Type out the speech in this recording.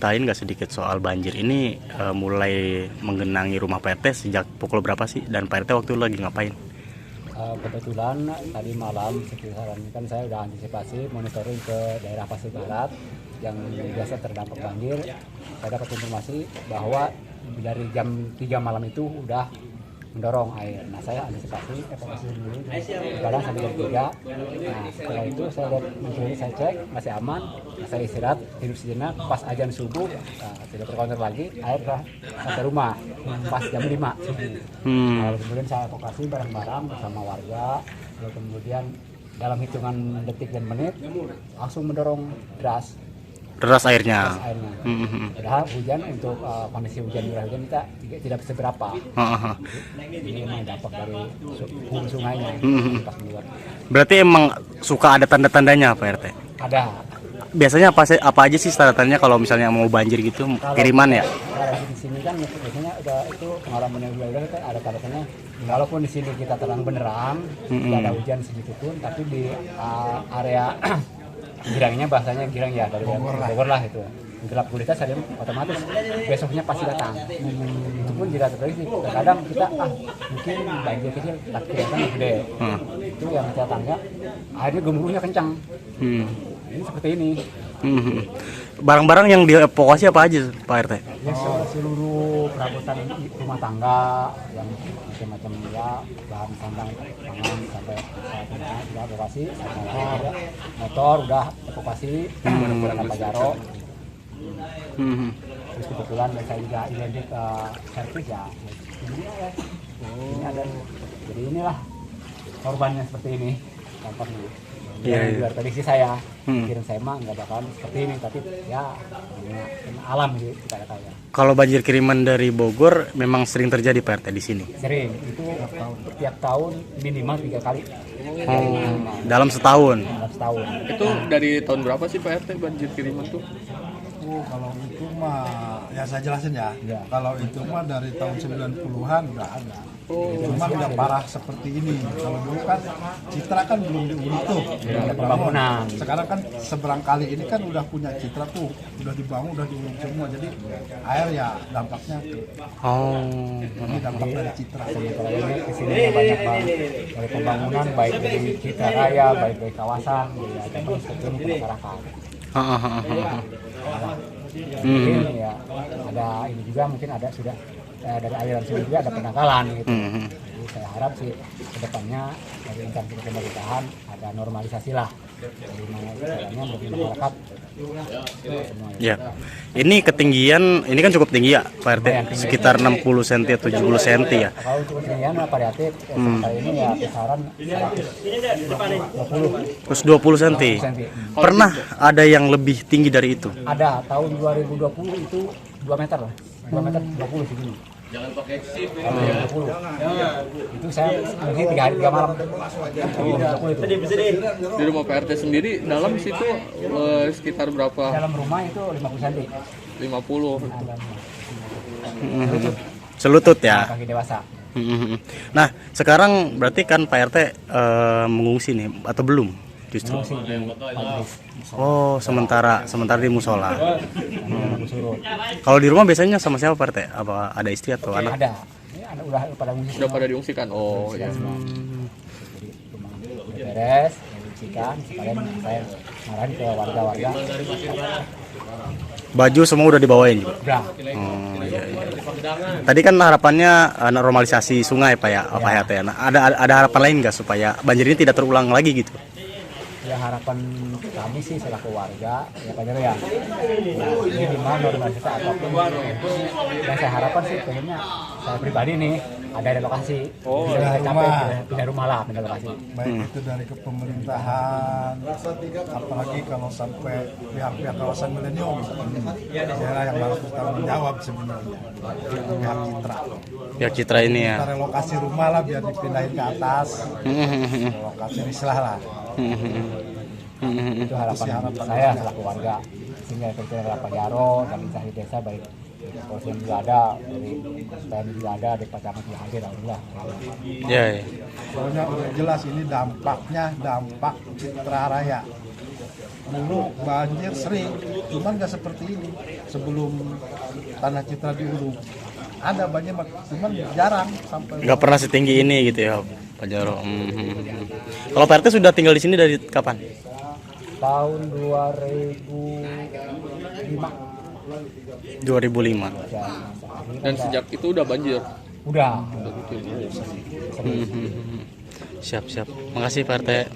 ceritain nggak sedikit soal banjir ini mulai menggenangi rumah Pak RT sejak pukul berapa sih? Dan Pak RT waktu itu lagi ngapain? Kebetulan tadi malam sekitaran kan saya udah antisipasi monitoring ke daerah Pasir Barat yang biasa terdampak banjir. Saya dapat informasi bahwa dari jam 3 malam itu udah mendorong air. Nah, saya antisipasi evakuasi dulu kadang sampai jam 3. Nah, setelah itu saya lihat mencuri, saya cek masih aman. Nah, saya istirahat tidur sejenak, pas azan subuh tidak terkontrol lagi, air udah sampai rumah pas jam 5 subuh. Lalu kemudian saya evakuasi barang-barang bersama warga. Lalu kemudian dalam hitungan detik dan menit langsung mendorong deras Airnya. Padahal hujan untuk kondisi hujan curah hujan kita tidak seberapa. Ini memang dampak dari hulu sungainya. Pas keluar. Berarti emang suka ada tanda-tandanya Pak RT? Ada. Biasanya apa aja sih tanda-tandanya kalau misalnya mau banjir gitu, kiriman ya? Kalau di sini kan biasanya udah itu pengalaman yang udah kan ada tanda-tandanya. Walaupun di sini kita terang benderang, tidak ada hujan segitu pun, tapi di area girangnya bahasanya girang ya dari Bogor lah itu gelap gulita saja otomatis besoknya pasti datang. Itu pun tidak terprediksi. Kadang kita mungkin banjir kecil tapi kelihatan gede. Itu yang kita tangga airnya gemuruhnya kencang. Ini seperti ini. Barang-barang yang dievakuasi apa aja Pak RT? Ya, seluruh perabotan rumah tangga yang macam-macam ya, bahan sandang pangan sampai saat ini sudah evakuasi. Motor udah evakuasi menggunakan Pajero. Terus kebetulan saya juga identik servis ya. Ini ada. Jadi inilah korbannya seperti ini dampaknya. Di luar prediksi saya, pikiran saya mah nggak bakalan seperti ini, tapi ya alam sih kita kata ya. Kalau banjir kiriman dari Bogor memang sering terjadi Pak RT di sini? Sering, itu tiap tahun minimal 3 kali. Dalam setahun? Dalam setahun. Itu dari tahun berapa sih Pak RT banjir kiriman tuh? Kalau itu mah ya saya jelasin ya. Kalau itu mah dari tahun 90-an udah ada. Cuma udah parah seperti ini. Kalau dulu kan Citra kan belum diurus tuh, Ada pembangunan. Sekarang kan seberang kali ini kan udah punya Citra tuh, udah dibangun, udah diurus semua. Jadi air ya dampaknya ini dampak dari Citra. Sementara ini kesini banyak banget dari pembangunan, baik dari Citra Raya, baik dari kawasan, jadi ada banyak seperti ini ke masyarakat. Mungkin ya ada ini juga mungkin ada sudah dari aliran sungai juga ada penanggalan gitu. Jadi saya harap sih kedepannya dari instansi pemerintahan ada normalisasi lah dari mana caranya bagi masyarakat semuanya. Ya, ini ketinggian ini kan cukup tinggi ya Pak RT, sekitar 60 cm atau 70 cm ya. Kalau untuk ketinggian variatif, sementara ini ya kisaran 120. Terus 20 cm. Pernah ada yang lebih tinggi dari itu? Ada tahun 2020 itu 2 meter lah, 2 meter 20 segini. Jangan pakai shift ya. 20. Itu saya mungkin 3 hari 3 malam. Di rumah Pak RT sendiri dalam situ sekitar berapa? Dalam rumah itu 50 cm. 50. Selutut ya. Kaki dewasa. Nah, sekarang berarti kan Pak RT mengungsi nih atau belum? Justru. Oh, sementara di musola. Kalau di rumah biasanya sama siapa Pak RT? Apa ada istri atau anak? Ada. Ini ada udah pada ngungsi. Udah pada diungsikan. Oh, ya. Jadi rumah udah beres, diungsikan. Sekalian saya marahin ke warga-warga. Baju semua udah dibawain juga. Udah. Oh, iya. Tadi kan harapannya normalisasi sungai Pak ya, Pak RT. Nah, ada harapan lain nggak supaya banjir ini tidak terulang lagi gitu? Ya harapan kami sih selaku warga ya Pak Jero ya. Ini di mana normalisasi apapun yang saya harapkan sih pengennya saya pribadi nih ada relokasi. Bisa capek pindah rumah lah, pindah lokasi. Baik itu dari kepemerintahan, apalagi kalau sampai pihak-pihak kawasan milenium, daerah yang harus bertanggung jawab sebenarnya. Pihak Citra. Pihak Citra ini ya. Kita relokasi rumah lah biar dipindahin ke atas. Relokasi islah lah. Itu harapan saya selaku warga, sehingga efektif adalah Pak Jaro dan instansi desa baik polisi juga ada, dari SPM juga ada, dari Pak Camat juga hadir, alhamdulillah. Ya. Soalnya udah jelas ini dampaknya dampak Citra Raya. dulu banjir sering, cuman nggak seperti ini sebelum tanah Citra diuruk. Ada banjir, cuman jarang sampai. Nggak pernah setinggi ini gitu ya Pak Jarwo. Kalau Pak RT sudah tinggal di sini dari kapan? Tahun 2005. 2005. Ya, Dan sejak itu udah banjir. udah. Siap. Makasih Pak RT.